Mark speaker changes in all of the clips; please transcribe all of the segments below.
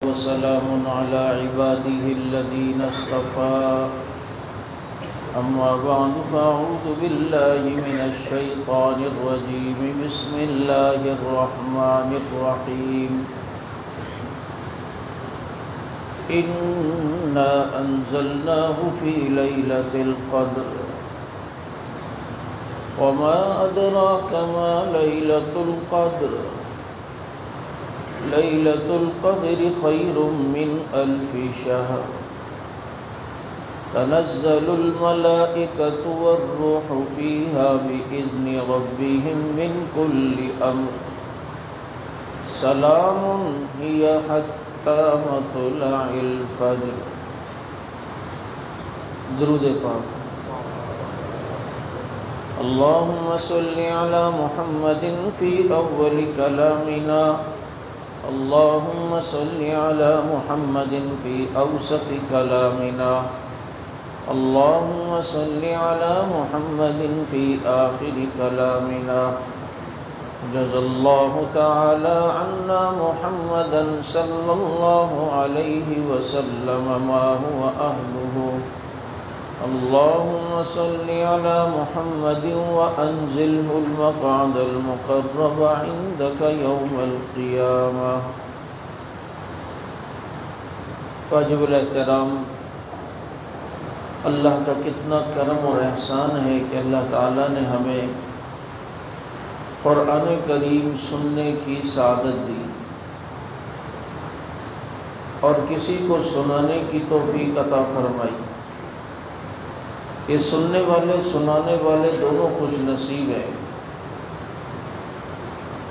Speaker 1: وسلام على عباده الذين اصطفى أما بعد فأعوذ بالله من الشيطان الرجيم بسم الله الرحمن الرحيم إنا أنزلناه في ليلة القدر وما أدراك ما ليلة القدر ليلة القدر خير من 1000 شهر تنزل الملائكة والروح فيها بإذن ربهم من كل أمر سلام هي حتى مطلع الفجر. درود پاک. اللهم صل على محمد في أول كلامنا اللهم صل على محمد في أوسط كلامنا اللهم صل على محمد في آخر كلامنا. جزا الله تعالى عنا محمدا صلى الله عليه وسلم ما هو أهله. اللهم صل على محمد وأنزله المقعد المقرب عندك يوم القيامة. واجب الاحترام، اللہ کا کتنا کرم اور احسان ہے کہ اللہ تعالیٰ نے ہمیں قرآن کریم سننے کی سعادت دی اور کسی کو سنانے کی توفیق عطا فرمائی. یہ سننے والے سنانے والے دونوں خوش نصیب ہیں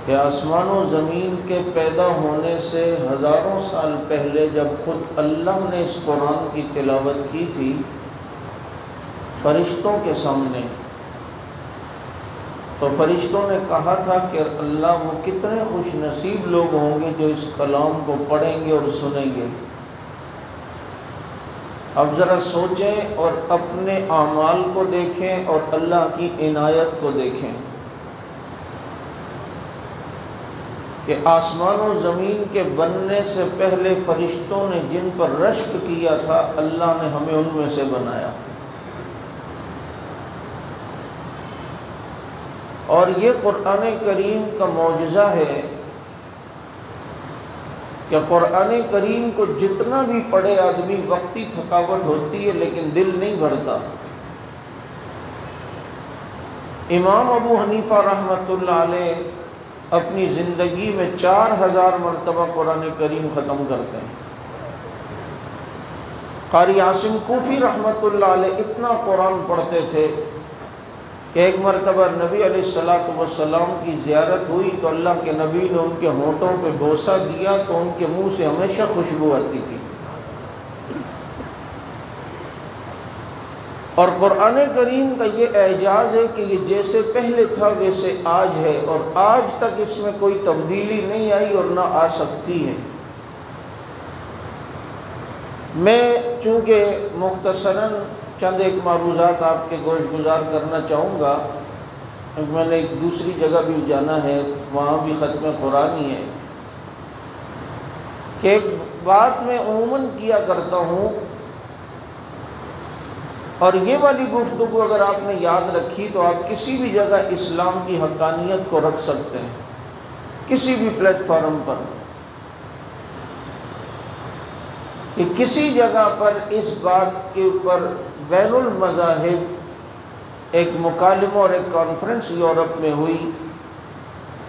Speaker 1: کہ آسمان و زمین کے پیدا ہونے سے ہزاروں سال پہلے جب خود اللہ نے اس قرآن کی تلاوت کی تھی فرشتوں کے سامنے، تو فرشتوں نے کہا تھا کہ اللہ وہ کتنے خوش نصیب لوگ ہوں گے جو اس کلام کو پڑھیں گے اور سنیں گے. اب ذرا سوچیں اور اپنے اعمال کو دیکھیں اور اللہ کی عنایت کو دیکھیں کہ آسمان و زمین کے بننے سے پہلے فرشتوں نے جن پر رشک کیا تھا اللہ نے ہمیں ان میں سے بنایا. اور یہ قرآن کریم کا معجزہ ہے کہ قرآن کریم کو جتنا بھی پڑھے آدمی وقتی تھکاوٹ ہوتی ہے لیکن دل نہیں بھرتا. امام ابو حنیفہ رحمۃ اللہ علیہ اپنی زندگی میں 4000 مرتبہ قرآن کریم ختم کرتے ہیں. قاری عاصم کوفی رحمۃ اللہ علیہ اتنا قرآن پڑھتے تھے کہ ایک مرتبہ نبی علیہ السلام کی زیارت ہوئی تو اللہ کے نبی نے ان کے ہونٹوں پہ بوسہ دیا تو ان کے منہ سے ہمیشہ خوشبو آتی تھی. اور قرآن کریم کا یہ اعجاز ہے کہ یہ جیسے پہلے تھا ویسے آج ہے اور آج تک اس میں کوئی تبدیلی نہیں آئی اور نہ آ سکتی ہے. میں چونکہ مختصراً چند ایک معروضات آپ کے گوش گزار کرنا چاہوں گا. میں نے ایک دوسری جگہ بھی جانا ہے، وہاں بھی ختم قرآن ہی ہے کہ ایک بات میں عموماً کیا کرتا ہوں اور یہ والی گفتگو اگر آپ نے یاد رکھی تو آپ کسی بھی جگہ اسلام کی حقانیت کو رکھ سکتے ہیں، کسی بھی پلیٹ فارم پر، کہ کسی جگہ پر اس بات کے اوپر بین المذاہب ایک مکالمہ اور ایک کانفرنس یورپ میں ہوئی.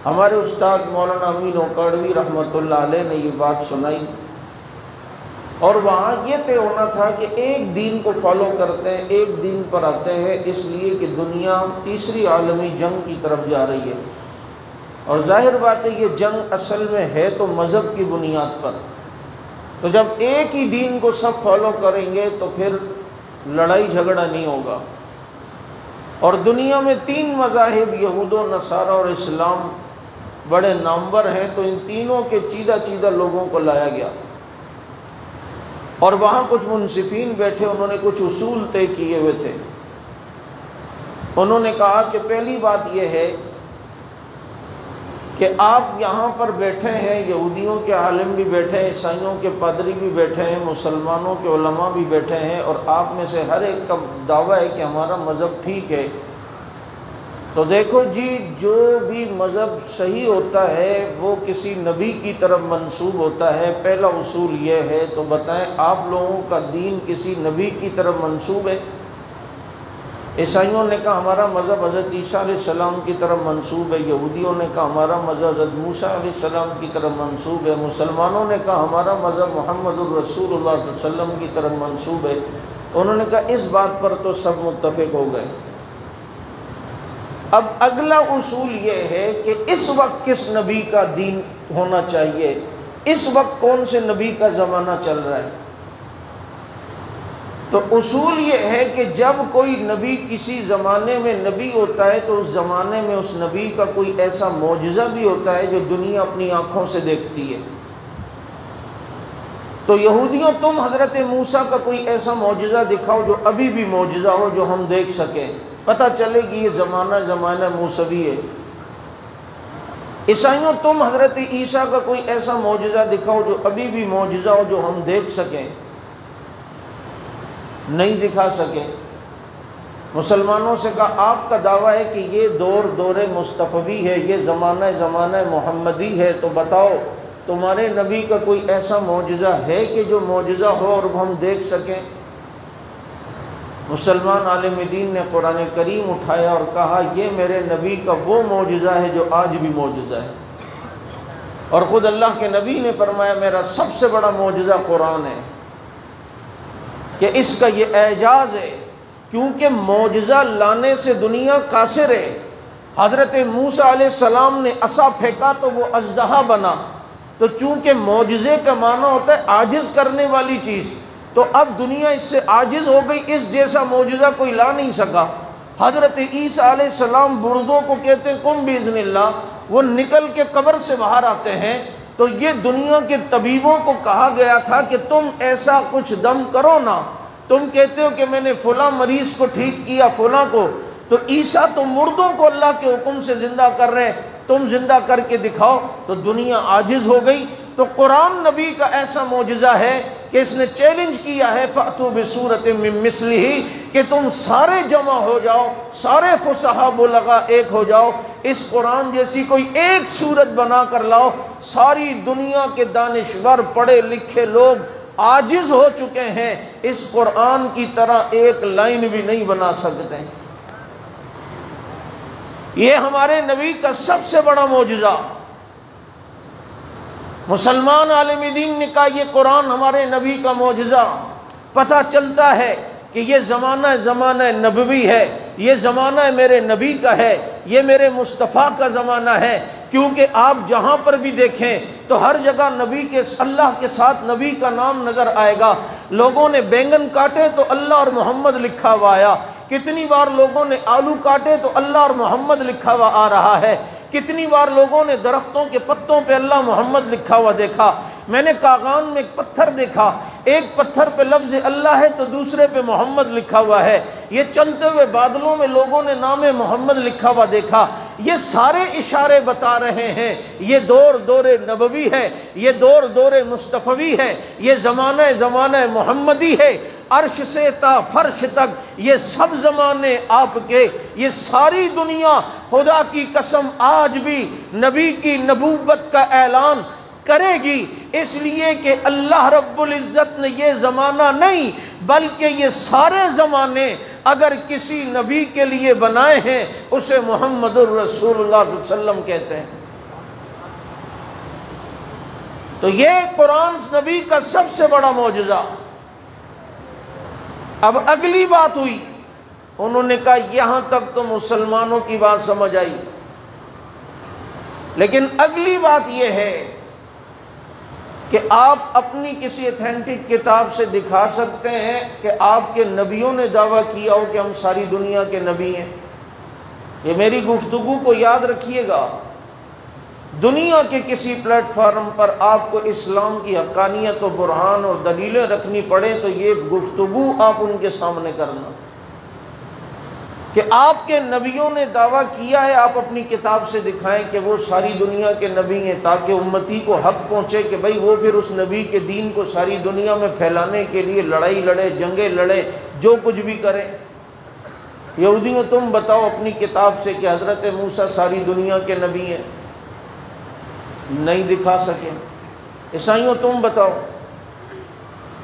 Speaker 1: ہمارے استاد مولانا امین اوکاڑوی رحمۃ اللہ علیہ نے یہ بات سنائی اور وہاں یہ طے ہونا تھا کہ ایک دین کو فالو کرتے ہیں، ایک دین پر آتے ہیں، اس لیے کہ دنیا تیسری عالمی جنگ کی طرف جا رہی ہے اور ظاہر بات ہے یہ جنگ اصل میں ہے تو مذہب کی بنیاد پر. تو جب ایک ہی دین کو سب فالو کریں گے تو پھر لڑائی جھگڑا نہیں ہوگا. اور دنیا میں 3 مذاہب یہود و نصارہ اور اسلام بڑے نامور ہیں، تو ان تینوں کے چیدہ لوگوں کو لایا گیا اور وہاں کچھ منصفین بیٹھے، انہوں نے کچھ اصول طے کیے ہوئے تھے. انہوں نے کہا کہ پہلی بات یہ ہے کہ آپ یہاں پر بیٹھے ہیں، یہودیوں کے عالم بھی بیٹھے ہیں، عیسائیوں کے پادری بھی بیٹھے ہیں، مسلمانوں کے علماء بھی بیٹھے ہیں، اور آپ میں سے ہر ایک کا دعویٰ ہے کہ ہمارا مذہب ٹھیک ہے، تو دیکھو جی جو بھی مذہب صحیح ہوتا ہے وہ کسی نبی کی طرف منسوب ہوتا ہے۔ پہلا اصول یہ ہے، تو بتائیں آپ لوگوں کا دین کسی نبی کی طرف منسوب ہے؟ عیسائیوں نے کہا ہمارا مذہب حضرت عیسیٰ علیہ السلام کی طرف منسوب ہے، یہودیوں نے کہا ہمارا مذہب حضرت موسیٰ علیہ السلام کی طرف منسوب ہے، مسلمانوں نے کہا ہمارا مذہب محمد الرسول اللہ صلی اللہ علیہ وسلم کی طرف منسوب ہے۔ انہوں نے کہا اس بات پر تو سب متفق ہو گئے۔ اب اگلا اصول یہ ہے کہ اس وقت کس نبی کا دین ہونا چاہیے، اس وقت کون سے نبی کا زمانہ چل رہا ہے۔ تو اصول یہ ہے کہ جب کوئی نبی کسی زمانے میں نبی ہوتا ہے تو اس زمانے میں اس نبی کا کوئی ایسا معجزہ بھی ہوتا ہے جو دنیا اپنی آنکھوں سے دیکھتی ہے۔ تو یہودیوں تم حضرت موسیٰ کا کوئی ایسا معجزہ دکھاؤ جو ابھی بھی معجزہ ہو، جو ہم دیکھ سکیں، پتہ چلے گی یہ زمانہ موسوی ہے۔ عیسائیوں تم حضرت عیسیٰ کا کوئی ایسا معجزہ دکھاؤ جو ابھی بھی معجزہ ہو، جو ہم دیکھ سکیں، نہیں دکھا سکے۔ مسلمانوں سے کہا آپ کا دعویٰ ہے کہ یہ دور مصطفی ہے، یہ زمانہ محمدی ہے، تو بتاؤ تمہارے نبی کا کوئی ایسا معجزہ ہے کہ جو معجزہ ہو اور ہم دیکھ سکیں؟ مسلمان عالم دین نے قرآن کریم اٹھایا اور کہا یہ میرے نبی کا وہ معجزہ ہے جو آج بھی معجزہ ہے، اور خود اللہ کے نبی نے فرمایا میرا سب سے بڑا معجزہ قرآن ہے، کہ اس کا یہ اعجاز ہے، کیونکہ معجزہ لانے سے دنیا قاصر ہے۔ حضرت موسیٰ علیہ السلام نے عصا پھینکا تو وہ اژدہا بنا، تو چونکہ معجزے کا معنی ہوتا ہے عاجز کرنے والی چیز، تو اب دنیا اس سے عاجز ہو گئی، اس جیسا معجزہ کوئی لا نہیں سکا۔ حضرت عیسیٰ علیہ السلام بردوں کو کہتے ہیں قم باذن اللہ، وہ نکل کے قبر سے باہر آتے ہیں، تو یہ دنیا کے طبیبوں کو کہا گیا تھا کہ تم ایسا کچھ دم کرو نا، تم کہتے ہو کہ میں نے فلاں مریض کو ٹھیک کیا فلاں کو، تو عیسیٰ تو مردوں کو اللہ کے حکم سے زندہ کر رہے ہیں، تم زندہ کر کے دکھاؤ، تو دنیا عاجز ہو گئی۔ تو قرآن نبی کا ایسا معجزہ ہے کہ اس نے چیلنج کیا ہے فَأْتُوا بِسُورَةٍ مِّن مِّثْلِهِ، کہ تم سارے جمع ہو جاؤ، سارے فصحاء بلغاء ایک ہو جاؤ، اس قرآن جیسی کوئی ایک صورت بنا کر لاؤ۔ ساری دنیا کے دانشور پڑھے لکھے لوگ عاجز ہو چکے ہیں، اس قرآن کی طرح ایک لائن بھی نہیں بنا سکتے۔ یہ ہمارے نبی کا سب سے بڑا معجزہ۔ مسلمان عالم دین نے کہا یہ قرآن ہمارے نبی کا معجزہ۔ پتہ چلتا ہے کہ یہ زمانہ نبوی ہے، یہ زمانہ میرے نبی کا ہے، یہ میرے مصطفیٰ کا زمانہ ہے، کیونکہ آپ جہاں پر بھی دیکھیں تو ہر جگہ نبی کے اللہ کے ساتھ نبی کا نام نظر آئے گا۔ لوگوں نے بینگن کاٹے تو اللہ اور محمد لکھا ہوا آیا، کتنی بار لوگوں نے آلو کاٹے تو اللہ اور محمد لکھا ہوا آ رہا ہے، کتنی بار لوگوں نے درختوں کے پتوں پہ اللہ محمد لکھا ہوا دیکھا۔ میں نے کاغان میں ایک پتھر دیکھا، ایک پتھر پہ لفظ اللہ ہے تو دوسرے پہ محمد لکھا ہوا ہے۔ یہ چلتے ہوئے بادلوں میں لوگوں نے نام محمد لکھا ہوا دیکھا۔ یہ سارے اشارے بتا رہے ہیں یہ دور نبوی ہے، یہ دور مصطفی ہے، یہ زمانہ محمدی ہے۔ عرش سے تا فرش تک یہ سب زمانے آپ کے، یہ ساری دنیا خدا کی قسم آج بھی نبی کی نبوت کا اعلان کرے گی، اس لیے کہ اللہ رب العزت نے یہ زمانہ نہیں بلکہ یہ سارے زمانے اگر کسی نبی کے لیے بنائے ہیں اسے محمد الرسول اللہ صلی اللہ علیہ وسلم کہتے ہیں۔ تو یہ قرآن نبی کا سب سے بڑا معجزہ۔ اب اگلی بات ہوئی، انہوں نے کہا یہاں تک تو مسلمانوں کی بات سمجھ آئی، لیکن اگلی بات یہ ہے کہ آپ اپنی کسی ایتھینٹک کتاب سے دکھا سکتے ہیں کہ آپ کے نبیوں نے دعویٰ کیا ہو کہ ہم ساری دنیا کے نبی ہیں؟ یہ میری گفتگو کو یاد رکھیے گا، دنیا کے کسی پلیٹ فارم پر آپ کو اسلام کی حقانیت و برہان اور دلیلیں رکھنی پڑے تو یہ گفتگو آپ ان کے سامنے کرنا۔ کہ آپ کے نبیوں نے دعویٰ کیا ہے، آپ اپنی کتاب سے دکھائیں کہ وہ ساری دنیا کے نبی ہیں، تاکہ امتی کو حق پہنچے کہ بھئی وہ پھر اس نبی کے دین کو ساری دنیا میں پھیلانے کے لیے لڑائی لڑے، جنگیں لڑے، جو کچھ بھی کریں۔ یہودیوں تم بتاؤ اپنی کتاب سے کہ حضرت موسیٰ ساری دنیا کے نبی ہیں، نہیں دکھا سکے۔ عیسائیوں تم بتاؤ،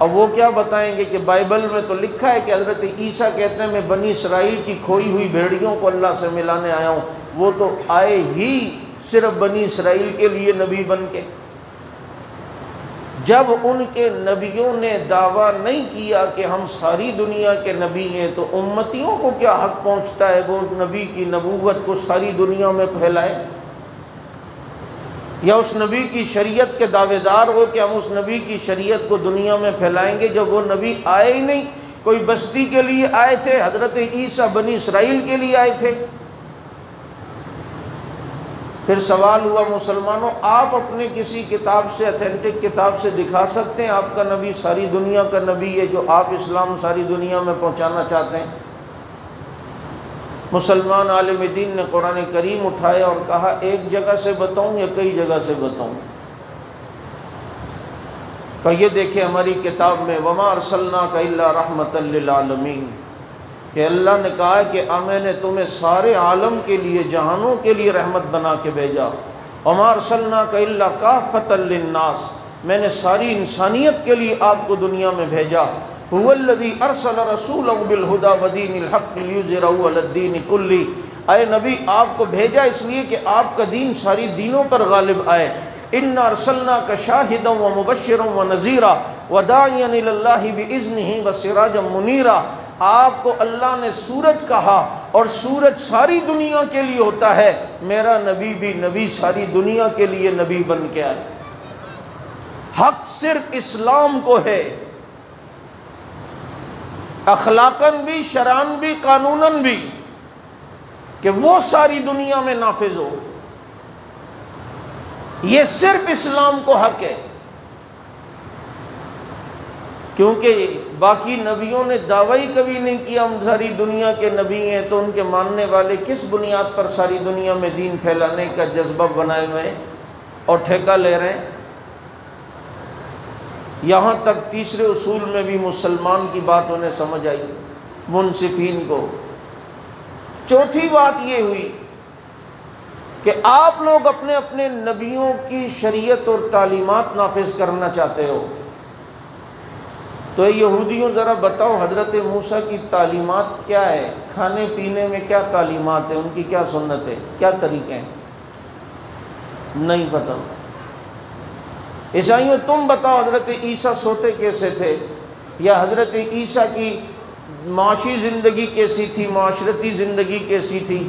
Speaker 1: اب وہ کیا بتائیں گے کہ بائبل میں تو لکھا ہے کہ حضرت عیسیٰ کہتے ہیں میں بنی اسرائیل کی کھوئی ہوئی بھیڑیوں کو اللہ سے ملانے آیا ہوں، وہ تو آئے ہی صرف بنی اسرائیل کے لیے نبی بن کے۔ جب ان کے نبیوں نے دعویٰ نہیں کیا کہ ہم ساری دنیا کے نبی ہیں، تو امتیوں کو کیا حق پہنچتا ہے وہ نبی کی نبوت کو ساری دنیا میں پھیلائے، یا اس نبی کی شریعت کے دعوے دار ہو کہ ہم اس نبی کی شریعت کو دنیا میں پھیلائیں گے، جب وہ نبی آئے ہی نہیں۔ کوئی بستی کے لیے آئے تھے، حضرت عیسیٰ بنی اسرائیل کے لیے آئے تھے۔ پھر سوال ہوا مسلمانوں، آپ اپنے کسی کتاب سے، اتھینٹک کتاب سے دکھا سکتے ہیں آپ کا نبی ساری دنیا کا نبی ہے، جو آپ اسلام ساری دنیا میں پہنچانا چاہتے ہیں؟ مسلمان عالم دین نے قرآن کریم اٹھایا اور کہا ایک جگہ سے بتاؤں یا کئی جگہ سے بتاؤں؟ تو یہ دیکھیں ہماری کتاب میں وَمَا أَرْسَلْنَاكَ إِلَّا رَحْمَةً لِّلْعَالَمِينَ، کہ اللہ نے کہا ہے کہ میں نے تمہیں سارے عالم کے لیے، جہانوں کے لیے رحمت بنا کے بھیجا۔ وَمَا أَرْسَلْنَاكَ إِلَّا كَافَّةً لِّلنَّاسِ، میں نے ساری انسانیت کے لیے آپ کو دنیا میں بھیجا۔ هو الذي ارسل رسوله بالهدى ودين الحق ليظهره على الدين كله، اے نبی آپ کو بھیجا اس لیے کہ آپ کا دین ساری دینوں پر غالب آئے۔ انا ارسلناک شاہدا ومبشرا ونذیرا وداعیا الی اللہ باذنہ وسراجا منیرا، آپ کو اللہ نے سورج کہا اور سورج ساری دنیا کے لیے ہوتا ہے، میرا نبی بھی نبی ساری دنیا کے لیے نبی بن کے آئے۔ حق صرف اسلام کو ہے، اخلاقاً بھی، شرعاً بھی، قانوناً بھی، کہ وہ ساری دنیا میں نافذ ہو۔ یہ صرف اسلام کو حق ہے، کیونکہ باقی نبیوں نے دعویٰ کبھی نہیں کیا ہم ساری دنیا کے نبی ہیں، تو ان کے ماننے والے کس بنیاد پر ساری دنیا میں دین پھیلانے کا جذبہ بنائے ہوئے ہیں اور ٹھیکہ لے رہے ہیں؟ یہاں تک تیسرے اصول میں بھی مسلمان کی بات انہیں سمجھ آئی، منصفین کو۔ چوتھی بات یہ ہوئی کہ آپ لوگ اپنے اپنے نبیوں کی شریعت اور تعلیمات نافذ کرنا چاہتے ہو، تو یہودیوں ذرا بتاؤ حضرت موسیٰ کی تعلیمات کیا ہے، کھانے پینے میں کیا تعلیمات ہیں، ان کی کیا سنت ہے، کیا طریقے ہیں؟ نہیں پتہ۔ عیسائیوں تم بتاؤ حضرت عیسیٰ سوتے کیسے تھے، یا حضرت عیسیٰ کی معاشی زندگی کیسی تھی، معاشرتی زندگی کیسی تھی،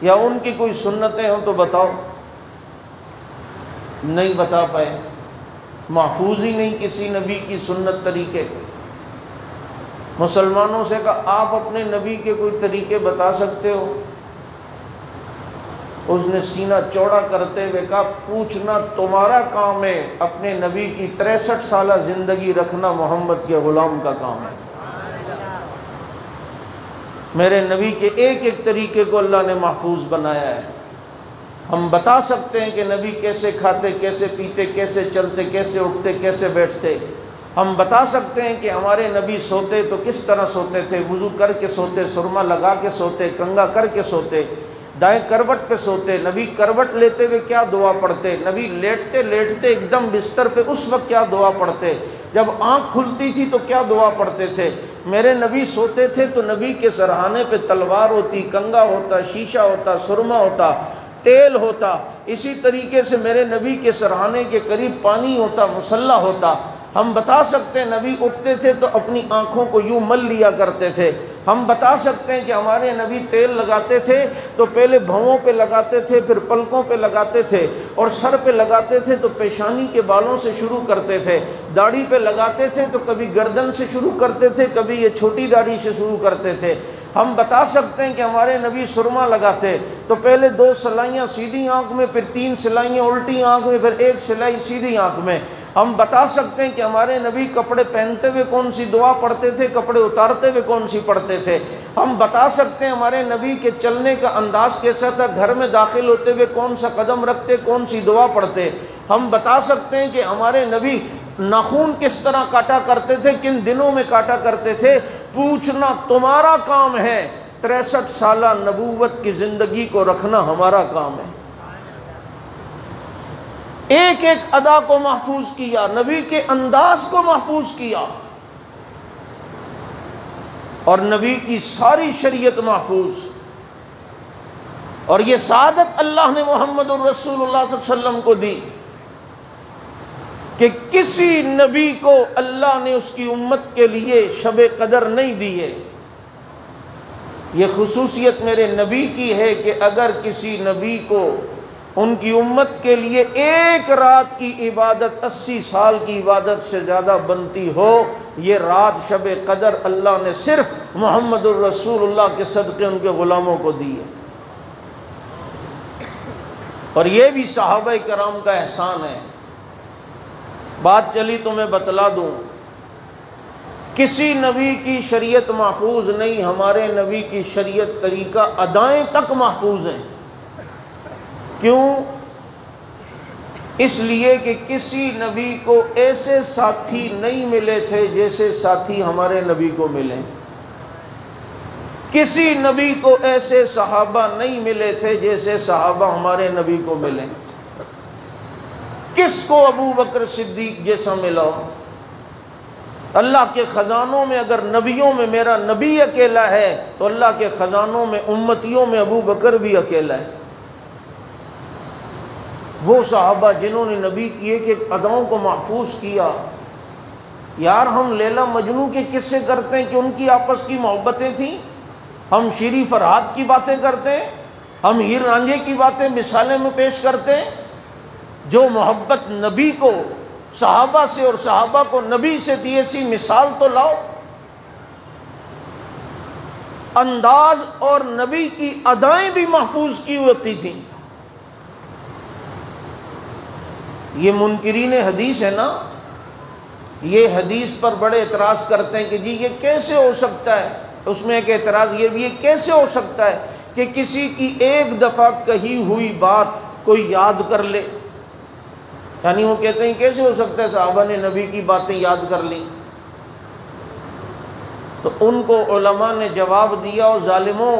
Speaker 1: یا ان کی کوئی سنتیں ہوں تو بتاؤ۔ نہیں بتا پائے، محفوظ ہی نہیں کسی نبی کی سنت طریقے۔ مسلمانوں سے کہا آپ اپنے نبی کے کوئی طریقے بتا سکتے ہو؟ اس نے سینہ چوڑا کرتے ہوئے کہا پوچھنا تمہارا کام ہے، اپنے نبی کی 63 سالہ زندگی رکھنا محمد کے غلام کا کام ہے۔ میرے نبی کے ایک ایک طریقے کو اللہ نے محفوظ بنایا ہے۔ ہم بتا سکتے ہیں کہ نبی کیسے کھاتے، کیسے پیتے، کیسے چلتے، کیسے اٹھتے، کیسے بیٹھتے۔ ہم بتا سکتے ہیں کہ ہمارے نبی سوتے تو کس طرح سوتے تھے، وضو کر کے سوتے، سرما لگا کے سوتے، کنگھا کر کے سوتے، دائیں کروٹ پہ سوتے، نبی کروٹ لیتے ہوئے کیا دعا پڑھتے، نبی لیٹتے لیٹتے ایک دم بستر پہ اس وقت کیا دعا پڑھتے، جب آنکھ کھلتی تھی تو کیا دعا پڑھتے تھے۔ میرے نبی سوتے تھے تو نبی کے سرہانے پہ تلوار ہوتی، کنگھا ہوتا، شیشہ ہوتا، سرما ہوتا، تیل ہوتا۔ اسی طریقے سے میرے نبی کے سرہانے کے قریب پانی ہوتا، مصلی ہوتا۔ ہم بتا سکتے ہیں نبی اٹھتے تھے تو اپنی آنکھوں کو یوں مل لیا کرتے تھے۔ ہم بتا سکتے ہیں کہ ہمارے نبی تیل لگاتے تھے تو پہلے بھووں پہ لگاتے تھے، پھر پلکوں پہ لگاتے تھے، اور سر پہ لگاتے تھے تو پیشانی کے بالوں سے شروع کرتے تھے، داڑھی پہ لگاتے تھے تو کبھی گردن سے شروع کرتے تھے، کبھی یہ چھوٹی داڑھی سے شروع کرتے تھے۔ ہم بتا سکتے ہیں کہ ہمارے نبی سرما لگاتے تو پہلے 2 سلائیاں سیدھی آنکھ میں، پھر 3 سلائیاں الٹی آنکھ میں، پھر 1 سلائی سیدھی آنکھ میں۔ ہم بتا سکتے ہیں کہ ہمارے نبی کپڑے پہنتے ہوئے کون سی دعا پڑھتے تھے، کپڑے اتارتے ہوئے کون سی پڑھتے تھے۔ ہم بتا سکتے ہیں ہمارے نبی کے چلنے کا انداز کیسا تھا، گھر میں داخل ہوتے ہوئے کون سا قدم رکھتے، کون سی دعا پڑھتے۔ ہم بتا سکتے ہیں کہ ہمارے نبی ناخن کس طرح کاٹا کرتے تھے، کن دنوں میں کاٹا کرتے تھے۔ پوچھنا تمہارا کام ہے، 63 سالہ نبوت کی زندگی کو رکھنا ہمارا کام ہے۔ ایک ایک ادا کو محفوظ کیا، نبی کے انداز کو محفوظ کیا، اور نبی کی ساری شریعت محفوظ۔ اور یہ سعادت اللہ نے محمد الرسول اللہ صلی اللہ علیہ وسلم کو دی کہ کسی نبی کو اللہ نے اس کی امت کے لیے شب قدر نہیں دی ہے۔ یہ خصوصیت میرے نبی کی ہے کہ اگر کسی نبی کو ان کی امت کے لیے ایک رات کی عبادت 80 سال کی عبادت سے زیادہ بنتی ہو، یہ رات شب قدر اللہ نے صرف محمد الرسول اللہ کے صدقے ان کے غلاموں کو دی ہے۔ اور یہ بھی صحابہ کرام کا احسان ہے۔ بات چلی تو میں بتلا دوں، کسی نبی کی شریعت محفوظ نہیں، ہمارے نبی کی شریعت طریقہ ادائیں تک محفوظ ہیں۔ کیوں؟ اس لیے کہ کسی نبی کو ایسے ساتھی نہیں ملے تھے جیسے ساتھی ہمارے نبی کو ملے، کسی نبی کو ایسے صحابہ نہیں ملے تھے جیسے صحابہ ہمارے نبی کو ملے۔ کس کو ابو بکر صدیق جیسا ملا؟ اللہ کے خزانوں میں اگر نبیوں میں میرا نبی اکیلا ہے تو اللہ کے خزانوں میں امتیوں میں ابو بکر بھی اکیلا ہے۔ وہ صحابہ جنہوں نے نبی کی ایک ایک اداؤں کو محفوظ کیا۔ یار ہم لیلا مجنو کے قصے کرتے ہیں کہ ان کی آپس کی محبتیں تھیں، ہم شیری فرحات کی باتیں کرتے ہیں، ہم ہیر رانجھے کی باتیں مثالیں میں پیش کرتے ہیں۔ جو محبت نبی کو صحابہ سے اور صحابہ کو نبی سے تھی، ایسی مثال تو لاؤ۔ انداز اور نبی کی ادائیں بھی محفوظ کی ہوتی تھیں۔ یہ منکرین حدیث ہے نا، یہ حدیث پر بڑے اعتراض کرتے ہیں کہ جی یہ کیسے ہو سکتا ہے۔ اس میں ایک اعتراض یہ بھی ہے، کیسے ہو سکتا ہے کہ کسی کی ایک دفعہ کہی ہوئی بات کوئی یاد کر لے؟ یعنی وہ کہتے ہیں کیسے ہو سکتا ہے صحابہ نے نبی کی باتیں یاد کر لیں؟ تو ان کو علماء نے جواب دیا، اور ظالموں،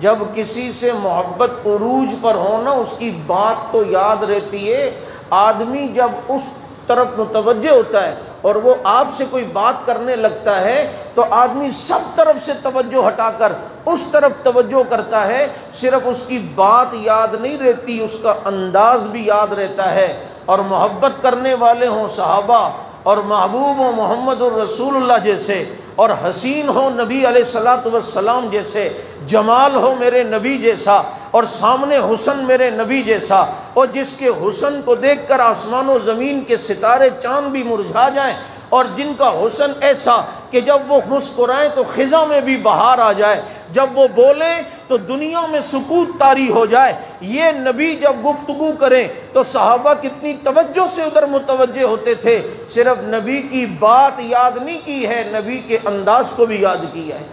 Speaker 1: جب کسی سے محبت عروج پر ہو نا، اس کی بات تو یاد رہتی ہے۔ آدمی جب اس طرف متوجہ ہوتا ہے اور وہ آپ سے کوئی بات کرنے لگتا ہے تو آدمی سب طرف سے توجہ ہٹا کر اس طرف توجہ کرتا ہے۔ صرف اس کی بات یاد نہیں رہتی، اس کا انداز بھی یاد رہتا ہے۔ اور محبت کرنے والے ہوں صحابہ، اور محبوب ہوں محمد الرسول اللہ جیسے، اور حسین ہو نبی علیہ الصلوۃ والسلام جیسے، جمال ہو میرے نبی جیسا، اور سامنے حسن میرے نبی جیسا، اور جس کے حسن کو دیکھ کر آسمان و زمین کے ستارے چاند بھی مرجھا جائیں، اور جن کا حسن ایسا کہ جب وہ مسکرائیں تو خزاں میں بھی بہار آ جائے، جب وہ بولیں تو دنیا میں سکوت طاری ہو جائے۔ یہ نبی جب گفتگو کریں تو صحابہ کتنی توجہ سے ادھر متوجہ ہوتے تھے۔ صرف نبی کی بات یاد نہیں کی ہے، نبی کے انداز کو بھی یاد کیا ہے۔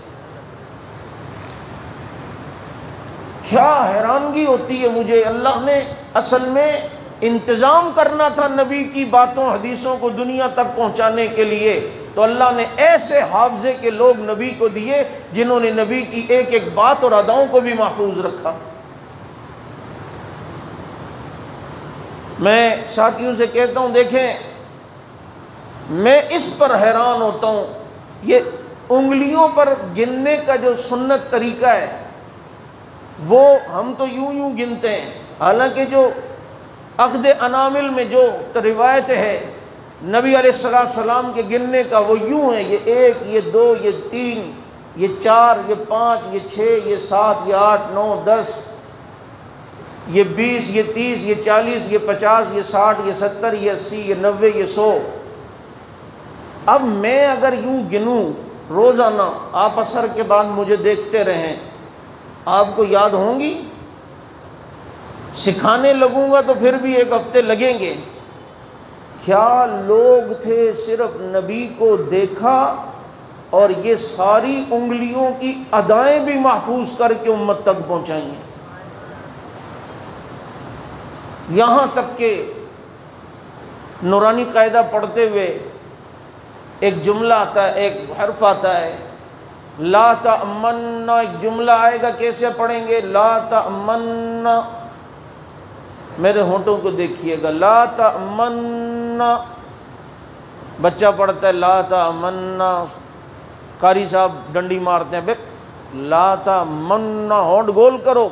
Speaker 1: کیا حیرانگی ہوتی ہے مجھے، اللہ نے اصل میں انتظام کرنا تھا نبی کی باتوں حدیثوں کو دنیا تک پہنچانے کے لیے، تو اللہ نے ایسے حافظے کے لوگ نبی کو دیے جنہوں نے نبی کی ایک ایک بات اور اداؤں کو بھی محفوظ رکھا۔ میں ساتھیوں سے کہتا ہوں، دیکھیں میں اس پر حیران ہوتا ہوں، یہ انگلیوں پر گننے کا جو سنت طریقہ ہے وہ ہم تو یوں یوں گنتے ہیں، حالانکہ جو عقد انامل میں جو روایت ہے نبی علیہ السلام کے گننے کا وہ یوں ہے، یہ 1، یہ 2، یہ 3، یہ 4، یہ 5، یہ 6، یہ 7، یہ 8، 9، 10، یہ 20، یہ 30، یہ 40، یہ 50، یہ 60، یہ 70، یہ 80، یہ 90، یہ 100۔ اب میں اگر یوں گنوں روزانہ، آپ عصر کے بعد مجھے دیکھتے رہیں، آپ کو یاد ہوں گی؟ سکھانے لگوں گا تو پھر بھی 1 ہفتے لگیں گے۔ کیا لوگ تھے، صرف نبی کو دیکھا اور یہ ساری انگلیوں کی ادائیں بھی محفوظ کر کے امت تک پہنچائیں ہیں، یہاں تک کہ نورانی قاعدہ پڑھتے ہوئے ایک جملہ آتا ہے، ایک حرف آتا ہے، لا تأمن، ایک جملہ آئے گا، کیسے پڑھیں گے؟ لا تأمن، میرے ہونٹوں کو دیکھیے گا، لا تأمن، بچہ پڑھتا ہے لا تأمن، قاری صاحب ڈنڈی مارتے ہیں، بے لا تأمن، ہونٹ گول کرو،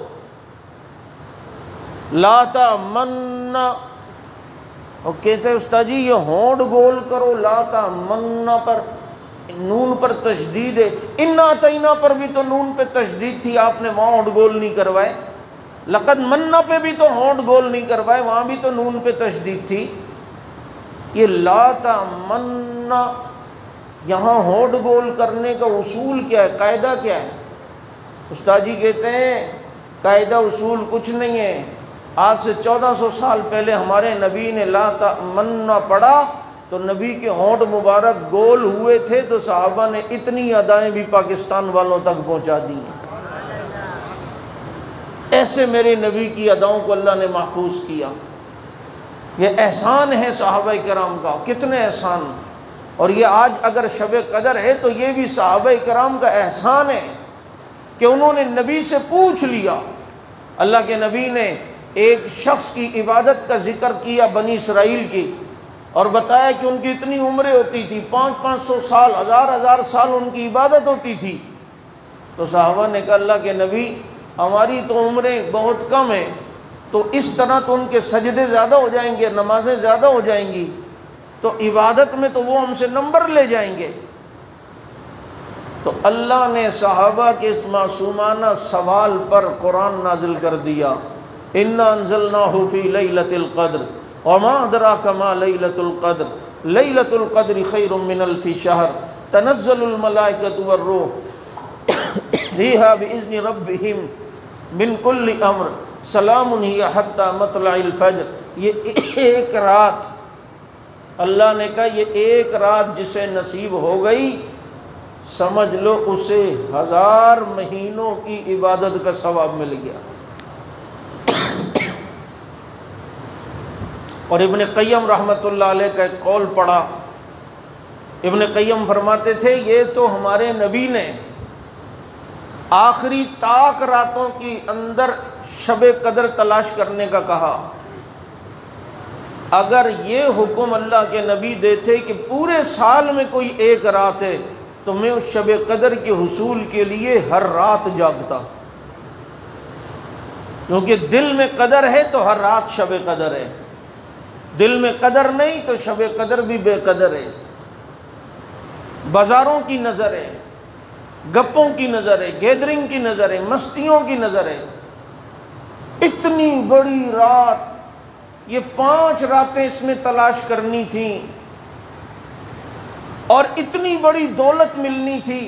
Speaker 1: لا تأمن، اور کہتے ہیں استاد جی یہ ہونٹ گول کرو لا تأمن پر نون پر تشدید ہے، انا اعطینا پر بھی تو نون پہ تشدید تھی، آپ نے وہاں ہونٹ گول نہیں کروائے، لقد منا پہ بھی تو ہونٹ گول نہیں کروائے، وہاں بھی تو نون پہ تشدید تھی، یہ لا تأمن، یہاں ہونٹ گول کرنے کا اصول کیا ہے، قاعدہ کیا ہے؟ استاد جی کہتے ہیں قاعدہ اصول کچھ نہیں ہے، آج سے 1400 سال پہلے ہمارے نبی نے لا تأمن پڑھا تو نبی کے ہونٹ مبارک گول ہوئے تھے، تو صحابہ نے اتنی ادائیں بھی پاکستان والوں تک پہنچا دی ہیں، ایسے میرے نبی کی اداؤں کو اللہ نے محفوظ کیا، یہ احسان ہے صحابہ کرام کا، کتنے احسان، اور یہ آج اگر شب قدر ہے تو یہ بھی صحابہ کرام کا احسان ہے کہ انہوں نے نبی سے پوچھ لیا، اللہ کے نبی نے ایک شخص کی عبادت کا ذکر کیا بنی اسرائیل کی، اور بتایا کہ ان کی اتنی عمریں ہوتی تھی، 500 سال، 1000 سال ان کی عبادت ہوتی تھی، تو صحابہ نے کہا اللہ کے نبی ہماری تو عمریں بہت کم ہیں، تو اس طرح تو ان کے سجدے زیادہ ہو جائیں گے، نمازیں زیادہ ہو جائیں گی، تو عبادت میں تو وہ ہم سے نمبر لے جائیں گے، تو اللہ نے صحابہ کے اس معصومانہ سوال پر قرآن نازل کر دیا، اِنَّا أَنزَلْنَاهُ فِي لَيْلَةِ الْقَدْرِ وَمَا أَدْرَاكَ مَا لَيْلَةُ الْقَدْرِ لَيْلَةُ الْقَدْرِ خَيْرٌ مِّنَ أَلْفِ شَهْرٍ تَنَزَّلُ الْمَلَائِكَةُ وَالرُّوحُ فِيهَا بِإِذْنِ رَبِّهِمْ مِنْ كُلِّ أَمْرٍ سَلَامٌ هِيَ حَتَّى مَطْلَعِ الْفَجْرِ، یہ ایک رات، اللہ نے کہا یہ ایک رات جسے نصیب ہو گئی سمجھ لو اسے 1000 مہینوں کی عبادت کا ثواب مل گیا۔ اور ابن قیم رحمۃ اللہ علیہ کا ایک قول پڑھا، ابن قیم فرماتے تھے یہ تو ہمارے نبی نے آخری طاق راتوں کی اندر شب قدر تلاش کرنے کا کہا، اگر یہ حکم اللہ کے نبی دیتے کہ پورے سال میں کوئی ایک رات ہے تو میں اس شب قدر کے حصول کے لیے ہر رات جاگتا، کیونکہ دل میں قدر ہے تو ہر رات شب قدر ہے، دل میں قدر نہیں تو شب قدر بھی بے قدر ہے، بازاروں کی نظر ہے، گپوں کی نظر ہے، گیدرنگ کی نظر ہے، مستیوں کی نظر ہے، اتنی بڑی رات، یہ 5 راتیں اس میں تلاش کرنی تھیں اور اتنی بڑی دولت ملنی تھی،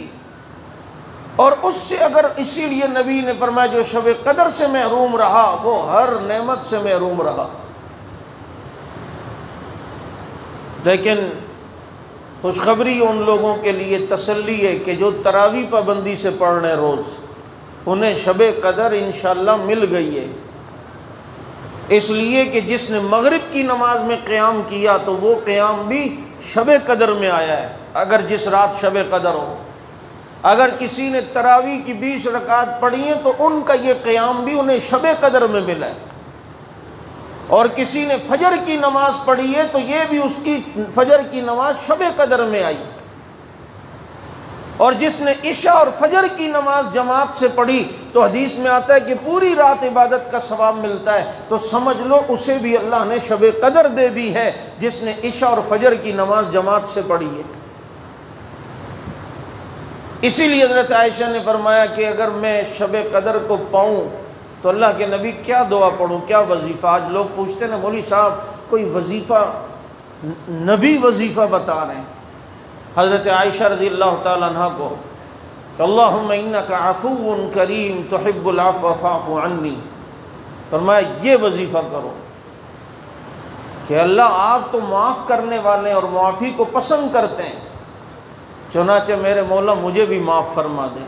Speaker 1: اور اس سے اگر اسی لیے نبی نے فرمایا جو شب قدر سے محروم رہا وہ ہر نعمت سے محروم رہا۔ لیکن خوشخبری ان لوگوں کے لیے تسلی ہے کہ جو تراویح پابندی سے پڑھ رہے روز، انہیں شب قدر انشاءاللہ مل گئی ہے، اس لیے کہ جس نے مغرب کی نماز میں قیام کیا تو وہ قیام بھی شب قدر میں آیا ہے، اگر جس رات شب قدر ہو، اگر کسی نے تراویح کی 20 رکعت پڑھی ہیں تو ان کا یہ قیام بھی انہیں شب قدر میں ملا ہے، اور کسی نے فجر کی نماز پڑھی ہے تو یہ بھی اس کی فجر کی نماز شب قدر میں آئی، اور جس نے عشاء اور فجر کی نماز جماعت سے پڑھی تو حدیث میں آتا ہے کہ پوری رات عبادت کا ثواب ملتا ہے، تو سمجھ لو اسے بھی اللہ نے شب قدر دے دی ہے جس نے عشاء اور فجر کی نماز جماعت سے پڑھی ہے۔ اسی لیے حضرت عائشہ نے فرمایا کہ اگر میں شب قدر کو پاؤں تو اللہ کے نبی کیا دعا پڑھوں، کیا وظیفہ؟ آج لوگ پوچھتے ہیں نا مولوی صاحب کوئی وظیفہ، نبی وظیفہ بتا رہے ہیں، حضرت عائشہ رضی اللہ تعالیٰ عنہ کو کہ اللہم انک عفو کریم تحب العفو فاعف عنی، فرمایا یہ وظیفہ کرو کہ اللہ آپ تو معاف کرنے والے ہیں اور معافی کو پسند کرتے ہیں، چنانچہ میرے مولا مجھے بھی معاف فرما دیں،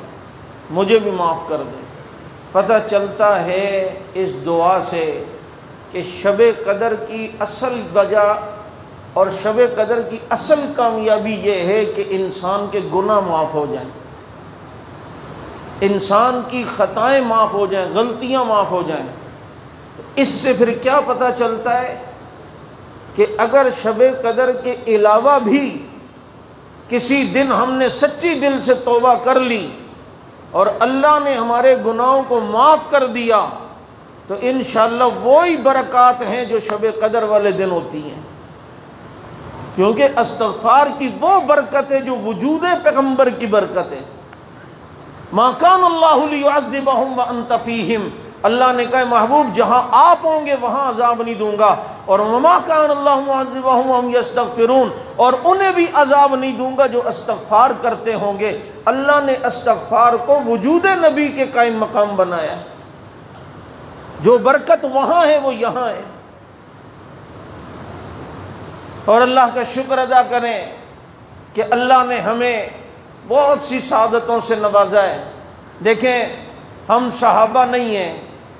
Speaker 1: مجھے بھی معاف کر دیں۔ پتہ چلتا ہے اس دعا سے کہ شب قدر کی اصل وجہ اور شب قدر کی اصل کامیابی یہ ہے کہ انسان کے گناہ معاف ہو جائیں، انسان کی خطائیں معاف ہو جائیں، غلطیاں معاف ہو جائیں۔ اس سے پھر کیا پتہ چلتا ہے کہ اگر شب قدر کے علاوہ بھی کسی دن ہم نے سچی دل سے توبہ کر لی اور اللہ نے ہمارے گناہوں کو معاف کر دیا تو انشاءاللہ وہی برکات ہیں جو شب قدر والے دن ہوتی ہیں، کیونکہ استغفار کی وہ برکت ہے جو وجود پیغمبر کی برکت ہے۔ ما کان اللہ لیعذبہم وانت فیہم، اللہ نے کہا محبوب جہاں آپ ہوں گے وہاں عذاب نہیں دوں گا، اور وما کان اللہ معذبہم وہم یستغفرون، اور انہیں بھی عذاب نہیں دوں گا جو استغفار کرتے ہوں گے۔ اللہ نے استغفار کو وجود نبی کے قائم مقام بنایا، جو برکت وہاں ہے وہ یہاں ہے۔ اور اللہ کا شکر ادا کریں کہ اللہ نے ہمیں بہت سی سعادتوں سے نوازا ہے۔ دیکھیں ہم صحابہ نہیں ہیں،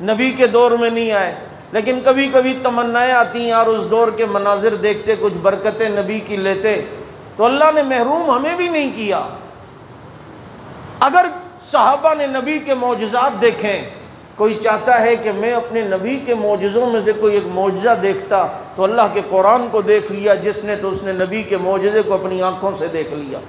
Speaker 1: نبی کے دور میں نہیں آئے، لیکن کبھی کبھی تمنائیں آتی ہیں یار اس دور کے مناظر دیکھتے، کچھ برکتیں نبی کی لیتے، تو اللہ نے محروم ہمیں بھی نہیں کیا۔ اگر صحابہ نے نبی کے معجزات دیکھیں، کوئی چاہتا ہے کہ میں اپنے نبی کے معجزوں میں سے کوئی ایک معجزہ دیکھتا تو اللہ کے قرآن کو دیکھ لیا، جس نے تو اس نے نبی کے معجزے کو اپنی آنکھوں سے دیکھ لیا۔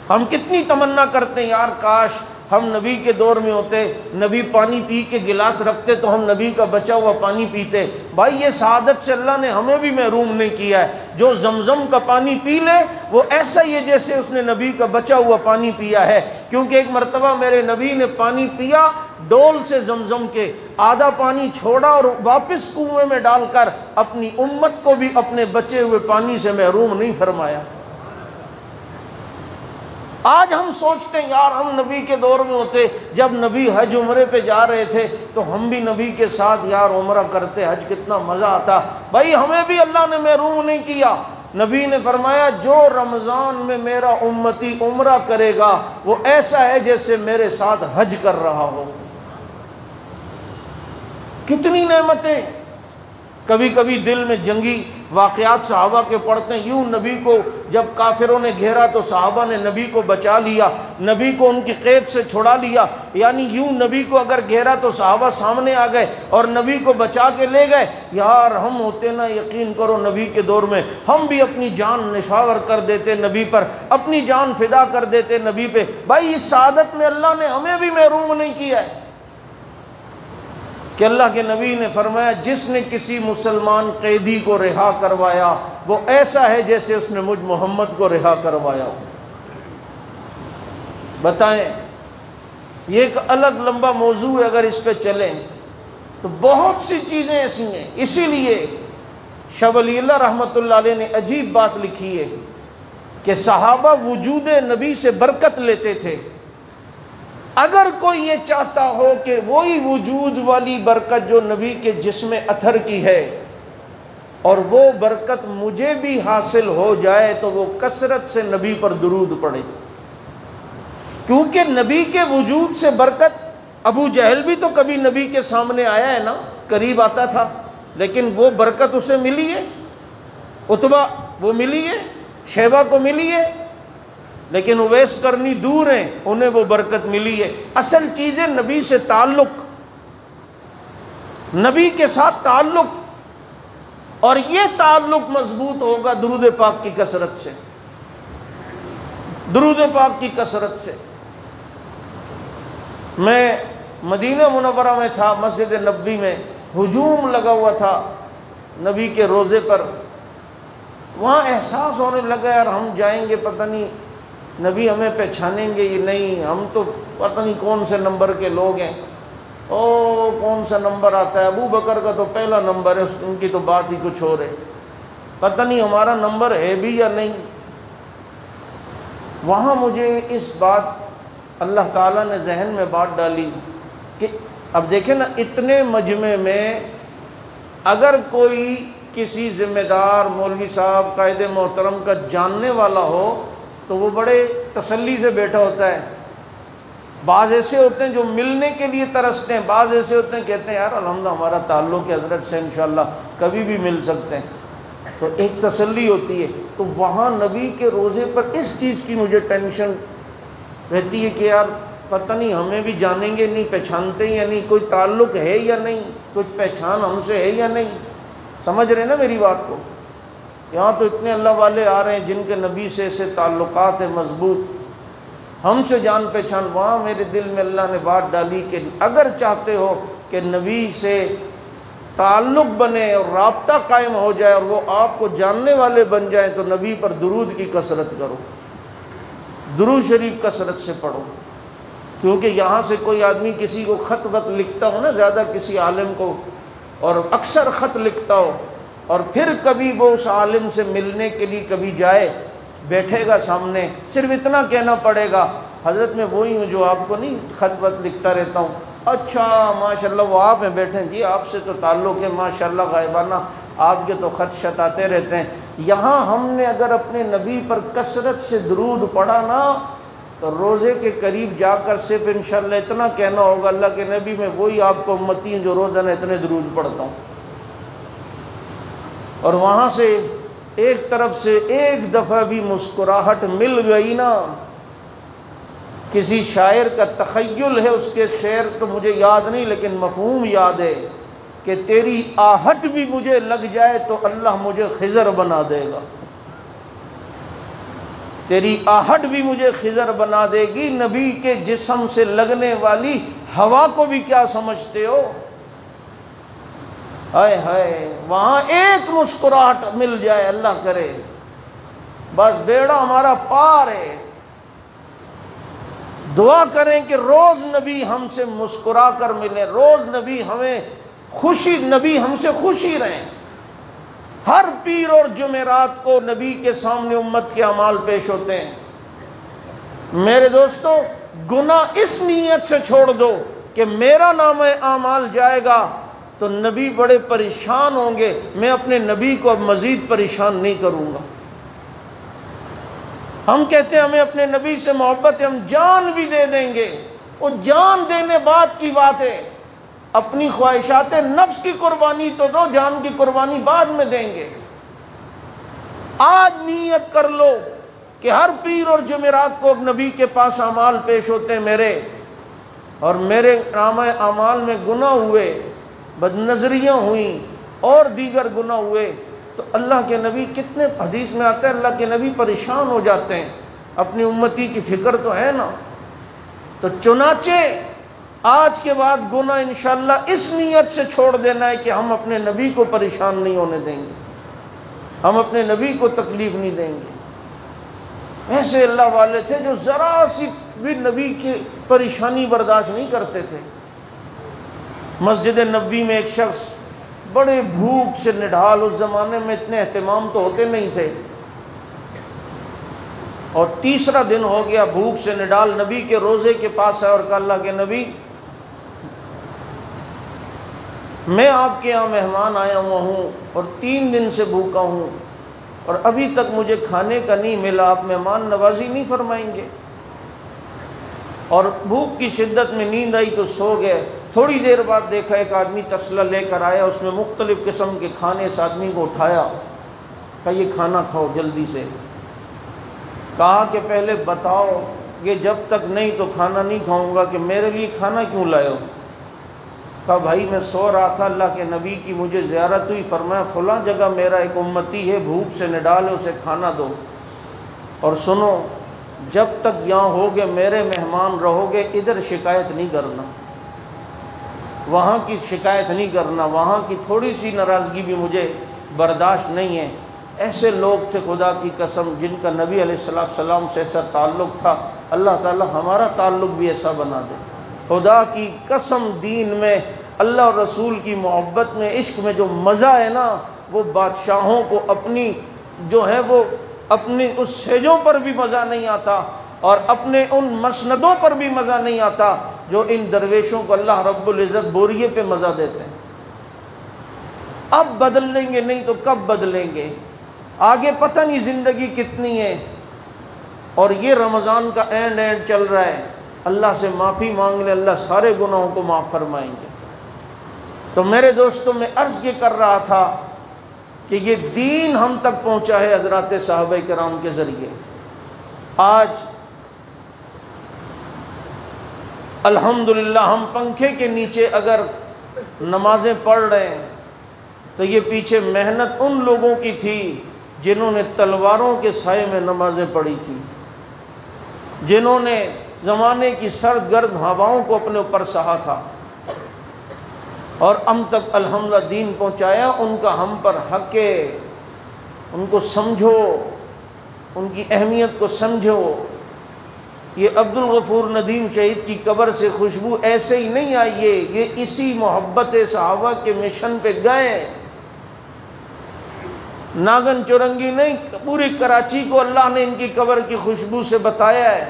Speaker 1: ہم کتنی تمنا کرتے ہیں یار کاش ہم نبی کے دور میں ہوتے، نبی پانی پی کے گلاس رکھتے تو ہم نبی کا بچا ہوا پانی پیتے۔ بھائی یہ سعادت سے اللہ نے ہمیں بھی محروم نہیں کیا ہے۔ جو زمزم کا پانی پی لے وہ ایسا ہی ہے جیسے اس نے نبی کا بچا ہوا پانی پیا ہے، کیونکہ ایک مرتبہ میرے نبی نے پانی پیا ڈول سے زمزم کے، آدھا پانی چھوڑا اور واپس کنویں میں ڈال کر اپنی امت کو بھی اپنے بچے ہوئے پانی سے محروم نہیں فرمایا۔ آج ہم سوچتے ہیں یار ہم نبی کے دور میں ہوتے، جب نبی حج عمرے پہ جا رہے تھے تو ہم بھی نبی کے ساتھ یار عمرہ کرتے، حج کتنا مزہ آتا۔ بھائی ہمیں بھی اللہ نے محروم نہیں کیا۔ نبی نے فرمایا جو رمضان میں میرا امتی عمرہ کرے گا وہ ایسا ہے جیسے میرے ساتھ حج کر رہا ہو۔ کتنی نعمتیں۔ کبھی کبھی دل میں جنگی واقعات صحابہ کے پڑھتے ہیں، یوں نبی کو جب کافروں نے گھیرا تو صحابہ نے نبی کو بچا لیا، نبی کو ان کی قید سے چھڑا لیا، یعنی یوں نبی کو اگر گھیرا تو صحابہ سامنے آ گئے اور نبی کو بچا کے لے گئے۔ یار ہم ہوتے نا، یقین کرو نبی کے دور میں ہم بھی اپنی جان نشاور کر دیتے نبی پر، اپنی جان فدا کر دیتے نبی پہ۔ بھائی اس سعادت میں اللہ نے ہمیں بھی محروم نہیں کیا ہے کہ اللہ کے نبی نے فرمایا جس نے کسی مسلمان قیدی کو رہا کروایا وہ ایسا ہے جیسے اس نے مجھ محمد کو رہا کروایا ہو۔ بتائیں یہ ایک الگ لمبا موضوع ہے، اگر اس پہ چلیں تو بہت سی چیزیں ایسی ہیں۔ اسی لیے شاہ ولی اللہ رحمۃ اللہ علیہ نے عجیب بات لکھی ہے کہ صحابہ وجود نبی سے برکت لیتے تھے۔ اگر کوئی یہ چاہتا ہو کہ وہی وجود والی برکت جو نبی کے جسم اطہر کی ہے اور وہ برکت مجھے بھی حاصل ہو جائے تو وہ کثرت سے نبی پر درود پڑھے، کیونکہ نبی کے وجود سے برکت۔ ابو جہل بھی تو کبھی نبی کے سامنے آیا ہے نا، قریب آتا تھا، لیکن وہ برکت اسے ملی ہے، عتبہ وہ ملی ہے، شیبہ کو ملی ہے، لیکن اویس کرنی دور ہیں، انہیں وہ برکت ملی ہے۔ اصل چیزیں نبی سے تعلق، نبی کے ساتھ تعلق، اور یہ تعلق مضبوط ہوگا درود پاک کی کثرت سے، درود پاک کی کثرت سے۔ میں مدینہ منورہ میں تھا، مسجد نبوی میں ہجوم لگا ہوا تھا نبی کے روضے پر، وہاں احساس ہونے لگا یار ہم جائیں گے پتہ نہیں نبی ہمیں پہچانیں گے یہ نہیں، ہم تو پتہ نہیں کون سے نمبر کے لوگ ہیں، او کون سا نمبر آتا ہے، ابو بکر کا تو پہلا نمبر ہے، ان کی تو بات ہی کچھ اور ہے، پتہ نہیں ہمارا نمبر ہے بھی یا نہیں۔ وہاں مجھے اس بات اللہ تعالیٰ نے ذہن میں بات ڈالی کہ اب دیکھیں نا اتنے مجمع میں اگر کوئی کسی ذمہ دار مولوی صاحب قائد محترم کا جاننے والا ہو تو وہ بڑے تسلی سے بیٹھا ہوتا ہے. بعض ایسے ہوتے ہیں جو ملنے کے لیے ترستے ہیں، بعض ایسے ہوتے ہیں کہتے ہیں یار الحمدللہ ہمارا تعلق ہے حضرت سے، انشاءاللہ کبھی بھی مل سکتے ہیں. تو ایک تسلی ہوتی ہے. تو وہاں نبی کے روزے پر اس چیز کی مجھے ٹینشن رہتی ہے کہ یار پتہ نہیں ہمیں بھی جانیں گے نہیں، پہچانتے یا نہیں، کوئی تعلق ہے یا نہیں، کچھ پہچان ہم سے ہے یا نہیں. سمجھ رہے نا میری بات کو؟ یہاں تو اتنے اللہ والے آ رہے ہیں جن کے نبی سے ایسے تعلقات ہیں مضبوط، ہم سے جان پہچان. وہاں میرے دل میں اللہ نے بات ڈالی کہ اگر چاہتے ہو کہ نبی سے تعلق بنے اور رابطہ قائم ہو جائے اور وہ آپ کو جاننے والے بن جائیں تو نبی پر درود کی کثرت کرو، درود شریف کثرت سے پڑھو. کیونکہ یہاں سے کوئی آدمی کسی کو خط وط لکھتا ہو نا زیادہ کسی عالم کو، اور اکثر خط لکھتا ہو، اور پھر کبھی وہ اس عالم سے ملنے کے لیے کبھی جائے، بیٹھے گا سامنے، صرف اتنا کہنا پڑے گا حضرت میں وہی ہوں جو آپ کو نہیں خط وط لکھتا رہتا ہوں. اچھا ماشاءاللہ وہ آپ ہیں بیٹھے جی، آپ سے تو تعلق ہے ماشاءاللہ غائبانہ، آپ کے تو خط شط آتے رہتے ہیں. یہاں ہم نے اگر اپنے نبی پر کثرت سے درود پڑھا نا تو روزے کے قریب جا کر صرف انشاءاللہ اتنا کہنا ہوگا اللہ کے نبی میں وہی آپ کو امتی ہیں جو روزانہ اتنے درود پڑھتا ہوں. اور وہاں سے ایک طرف سے ایک دفعہ بھی مسکراہٹ مل گئی نا، کسی شاعر کا تخیل ہے، اس کے شعر تو مجھے یاد نہیں لیکن مفہوم یاد ہے کہ تیری آہٹ بھی مجھے لگ جائے تو اللہ مجھے خضر بنا دے گا. تیری آہٹ بھی مجھے خضر بنا دے گی. نبی کے جسم سے لگنے والی ہوا کو بھی کیا سمجھتے ہو؟ ہائے ہائے، وہاں ایک مسکراہٹ مل جائے اللہ کرے بس بیڑا ہمارا پار ہے. دعا کریں کہ روز نبی ہم سے مسکرا کر ملے، روز نبی ہمیں خوشی، نبی ہم سے خوشی رہیں. ہر پیر اور جمعرات کو نبی کے سامنے امت کے اعمال پیش ہوتے ہیں. میرے دوستو گناہ اس نیت سے چھوڑ دو کہ میرا نام اعمال جائے گا تو نبی بڑے پریشان ہوں گے، میں اپنے نبی کو اب مزید پریشان نہیں کروں گا. ہم کہتے ہیں ہمیں اپنے نبی سے محبت ہے، ہم جان بھی دے دیں گے. وہ جان دینے بعد کی بات ہے، اپنی خواہشات نفس کی قربانی تو دو، جان کی قربانی بعد میں دیں گے. آج نیت کر لو کہ ہر پیر اور جمعرات کو نبی کے پاس اعمال پیش ہوتے ہیں میرے، اور میرے نامہ اعمال میں گناہ ہوئے، بدنظریاں ہوئیں اور دیگر گناہ ہوئے تو اللہ کے نبی کتنے، حدیث میں آتا ہے اللہ کے نبی پریشان ہو جاتے ہیں. اپنی امتی کی فکر تو ہے نا. تو چنانچہ آج کے بعد گناہ انشاءاللہ اس نیت سے چھوڑ دینا ہے کہ ہم اپنے نبی کو پریشان نہیں ہونے دیں گے، ہم اپنے نبی کو تکلیف نہیں دیں گے. ایسے اللہ والے تھے جو ذرا سی بھی نبی کی پریشانی برداشت نہیں کرتے تھے. مسجد نبوی میں ایک شخص بڑے بھوک سے نڈھال، اس زمانے میں اتنے اہتمام تو ہوتے نہیں تھے، اور تیسرا دن ہو گیا بھوک سے نڈال، نبی کے روزے کے پاس ہے اور کہا اللہ کے نبی میں آپ کے یہاں مہمان آیا ہوا ہوں اور 3 دن سے بھوکا ہوں اور ابھی تک مجھے کھانے کا نہیں ملا، آپ مہمان نوازی نہیں فرمائیں گے؟ اور بھوک کی شدت میں نیند آئی تو سو گئے. تھوڑی دیر بعد دیکھا ایک آدمی تسلا لے کر آیا، اس میں مختلف قسم کے کھانے، اس آدمی کو اٹھایا، کہا یہ کھانا کھاؤ جلدی سے. کہا کہ پہلے بتاؤ کہ جب تک نہیں تو کھانا نہیں کھاؤں گا، کہ میرے لیے کھانا کیوں لائے ہو؟ کہا بھائی میں سو رہا تھا، اللہ کے نبی کی مجھے زیارت ہوئی، فرمایا فلاں جگہ میرا ایک امتی ہے بھوک سے نڈال ہے، اسے کھانا دو. اور سنو جب تک یہاں ہوگے میرے مہمان رہو گے، ادھر شکایت نہیں کرنا، وہاں کی شکایت نہیں کرنا، وہاں کی تھوڑی سی ناراضگی بھی مجھے برداشت نہیں ہے. ایسے لوگ تھے خدا کی قسم جن کا نبی علیہ السلام سے ایسا تعلق تھا. اللہ تعالی ہمارا تعلق بھی ایسا بنا دے. خدا کی قسم دین میں اللہ اور رسول کی محبت میں، عشق میں جو مزہ ہے نا، وہ بادشاہوں کو اپنی جو ہے وہ اپنی اس سیجوں پر بھی مزہ نہیں آتا اور اپنے ان مسندوں پر بھی مزہ نہیں آتا جو ان درویشوں کو اللہ رب العزت بوریے پہ مزہ دیتے ہیں. اب بدل لیں گے نہیں تو کب بدلیں گے؟ آگے پتہ نہیں زندگی کتنی ہے، اور یہ رمضان کا اینڈ چل رہا ہے، اللہ سے معافی مانگ لیں، اللہ سارے گناہوں کو معاف فرمائیں گے۔ تو میرے دوستوں، میں عرض یہ کر رہا تھا کہ یہ دین ہم تک پہنچا ہے حضرات صحابہ کرام کے ذریعے۔ آج الحمدللہ ہم پنکھے کے نیچے اگر نمازیں پڑھ رہے ہیں تو یہ پیچھے محنت ان لوگوں کی تھی جنہوں نے تلواروں کے سائے میں نمازیں پڑھی تھی، جنہوں نے زمانے کی سرد گرم ہواؤں کو اپنے اوپر سہا تھا، اور ہم تک الحمدللہ دین پہنچایا۔ ان کا ہم پر حق ہے، ان کو سمجھو، ان کی اہمیت کو سمجھو۔ یہ عبد الغفور ندیم شہید کی قبر سے خوشبو ایسے ہی نہیں آئی ہے، یہ اسی محبت صحابہ کے مشن پہ گئے۔ ناگن چورنگی نہیں، پوری کراچی کو اللہ نے ان کی قبر کی خوشبو سے بتایا ہے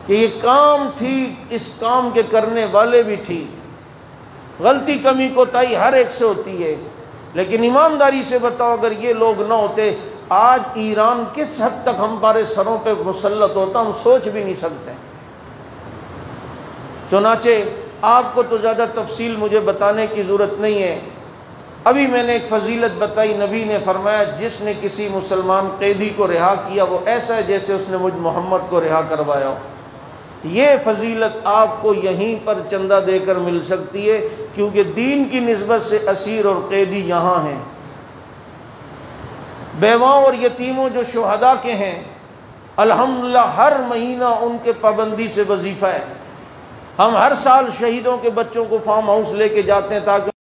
Speaker 1: کہ یہ کام تھی، اس کام کے کرنے والے بھی تھی۔ غلطی کمی کوتاہی ہر ایک سے ہوتی ہے، لیکن ایمانداری سے بتاؤ اگر یہ لوگ نہ ہوتے آج ایران کس حد تک ہمارے سروں پہ مسلط ہوتا، ہم سوچ بھی نہیں سکتے۔ چنانچہ آپ کو تو زیادہ تفصیل مجھے بتانے کی ضرورت نہیں ہے، ابھی میں نے ایک فضیلت بتائی، نبی نے فرمایا جس نے کسی مسلمان قیدی کو رہا کیا وہ ایسا ہے جیسے اس نے مجھ محمد کو رہا کروایا ہو۔ یہ فضیلت آپ کو یہیں پر چندہ دے کر مل سکتی ہے، کیونکہ دین کی نسبت سے اسیر اور قیدی یہاں ہیں۔ بیواؤں اور یتیموں جو شہداء کے ہیں، الحمدللہ ہر مہینہ ان کے پابندی سے وظیفہ ہے۔ ہم ہر سال شہیدوں کے بچوں کو فارم ہاؤس لے کے جاتے ہیں تاکہ